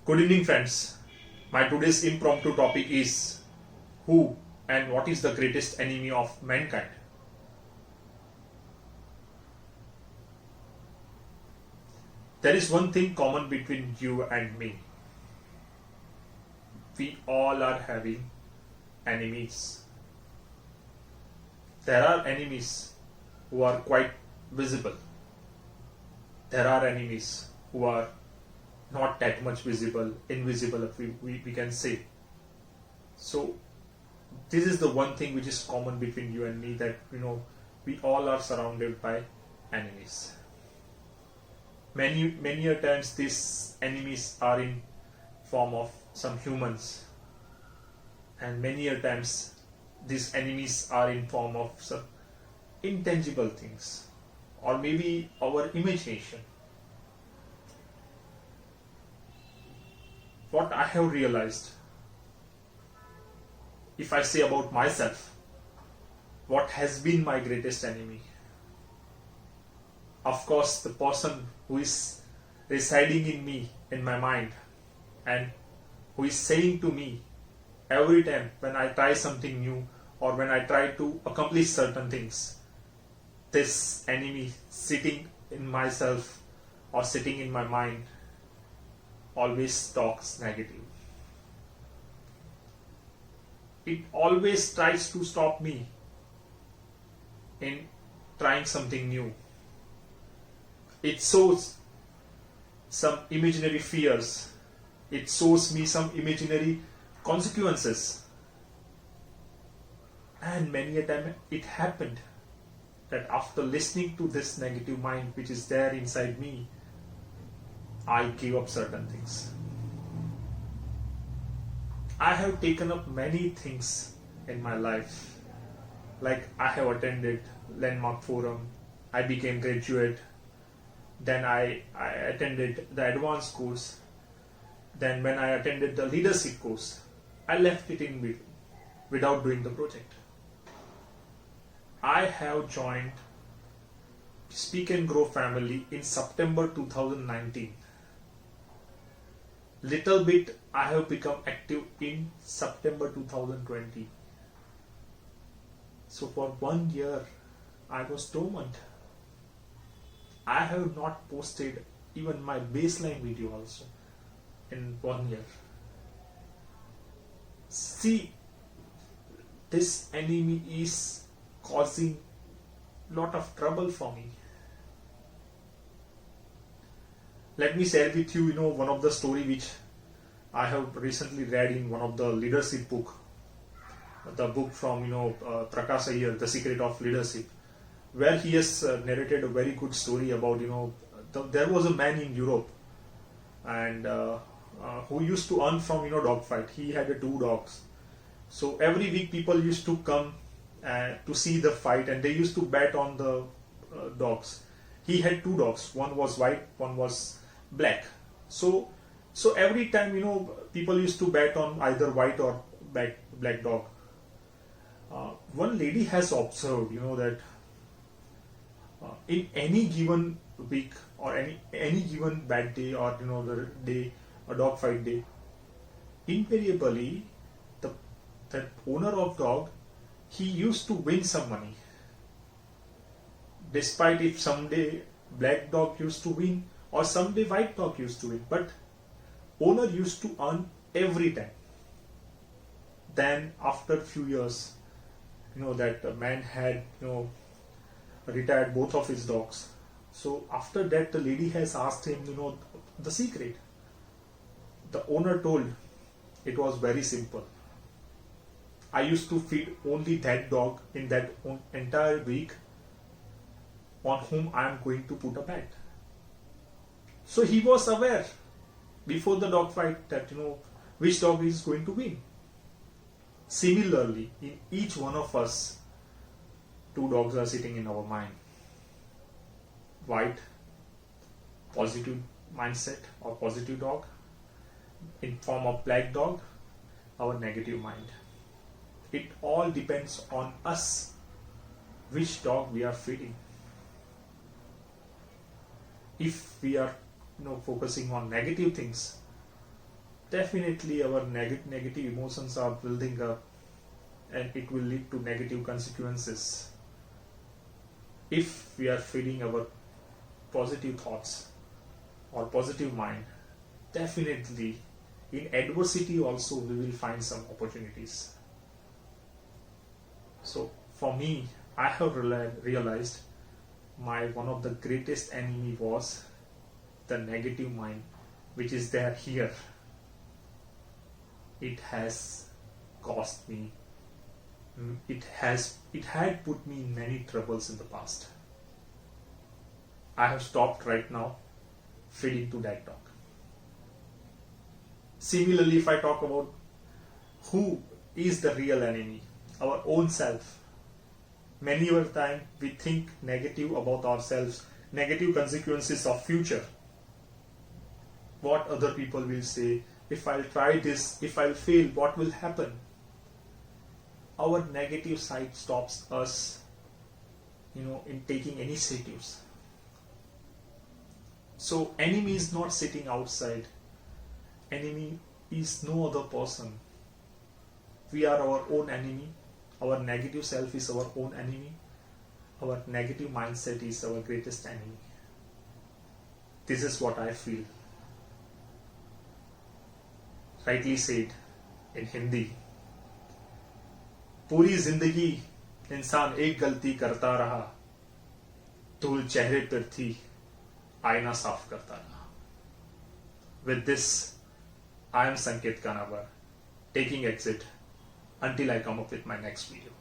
Good evening, friends. My today's impromptu topic is who and what is the greatest enemy of mankind? There is one thing common between you and me. We all are having enemies. There are enemies who are quite visible. There are enemies who are not that much visible, invisible, if we can say. So this is the one thing which is common between you and me, that we all are surrounded by enemies. Many a times these enemies are in form of some humans, and many a times these enemies are in form of some intangible things, or maybe our imagination. What I have realized, if I say about myself, what has been my greatest enemy? Of course, the person who is residing in me, in my mind, and who is saying to me every time when I try something new or when I try to accomplish certain things, this enemy sitting in myself or sitting in my mind always talks negative. It always tries to stop me in trying something new. It shows some imaginary fears. It shows me some imaginary consequences. And many a time it happened that after listening to this negative mind which is there inside me, I gave up certain things. I have taken up many things in my life. Like I have attended Landmark Forum, I became graduate, then I attended the advanced course, then when I attended the leadership course, I left it in between without doing the project. I have joined Speak and Grow family in September 2019. Little bit I have become active in September 2020. So for 1 year I was dormant. I have not posted even my baseline video also in 1 year. See, this enemy is causing lot of trouble for me. Let me share with you, one of the story which I have recently read in one of the leadership book. The book from, Prakash Iyer, The Secret of Leadership, where he has narrated a very good story about, there was a man in Europe and who used to earn from, dogfight. He had 2 dogs. So every week people used to come to see the fight, and they used to bet on the dogs. He had 2 dogs. One was white, one was black. So every time, people used to bet on either white or black dog. One lady has observed, that in any given week or any given bad day, or the day, a dog fight day, invariably the owner of dog, he used to win some money. Despite if someday black dog used to win or someday white dog used to win, but owner used to earn every time. Then after few years, that man had retired both of his dogs. So after that, the lady has asked him the secret. The owner told it was very simple. I used to feed only that dog in that entire week on whom I am going to put a bet. So he was aware before the dog fight that which dog is going to win. Similarly, in each one of us, 2 dogs are sitting in our mind. White, positive mindset or positive dog, in form of black dog, our negative mind. It all depends on us which dog we are feeding. If we are focusing on negative things, definitely our negative emotions are building up, and it will lead to negative consequences. If we are feeding our positive thoughts or positive mind, definitely in adversity also we will find some opportunities. So for me, I have realized my one of the greatest enemy was the negative mind, which is there here. It has cost me. It had put me in many troubles in the past. I have stopped right now feeding to that dog. Similarly, if I talk about who is the real enemy, our own self. Many of the time we think negative about ourselves, negative consequences of future. What other people will say, if I'll try this, if I'll fail, what will happen? Our negative side stops us, in taking initiatives. So enemy is not sitting outside. Enemy is no other person. We are our own enemy. Our negative self is our own enemy. Our negative mindset is our greatest enemy. This is what I feel. Rightly said in Hindi. पूरी जिंदगी इंसान एक गलती करता रहा, धूल चेहरे पर थी, आईना साफ करता रहा. With this, I am Sanket Kanabar, taking exit until I come up with my next video.